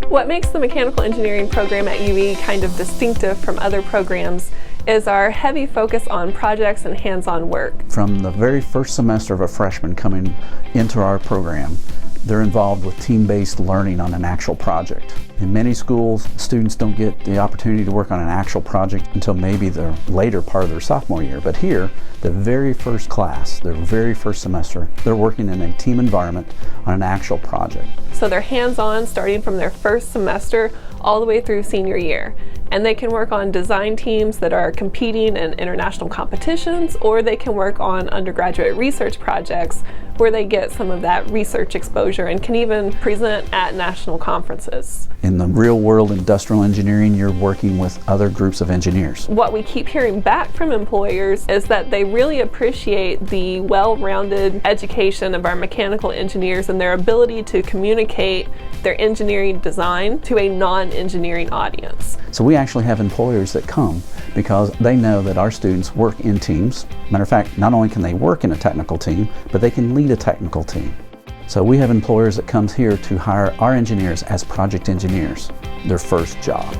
What makes the mechanical engineering program at UV kind of distinctive from other programs is our heavy focus on projects and hands-on work. From the very first semester of a freshman coming into our program, they're involved with team-based learning on an actual project. In many schools, students don't get the opportunity to work on an actual project until maybe the later part of their sophomore year. But here, the very first class, their very first semester, they're working in a team environment on an actual project. So they're hands-on starting from their first semester all the way through senior year. And they can work on design teams that are competing in international competitions, or they can work on undergraduate research projects where they get some of that research exposure and can even present at national conferences. In the real world industrial engineering, you're working with other groups of engineers. What we keep hearing back from employers is that they really appreciate the well-rounded education of our mechanical engineers and their ability to communicate their engineering design to a non-engineering audience. So we actually have employers that come because they know that our students work in teams. Matter of fact, not only can they work in a technical team, but they can lead a technical team. So we have employers that come here to hire our engineers as project engineers, their first job.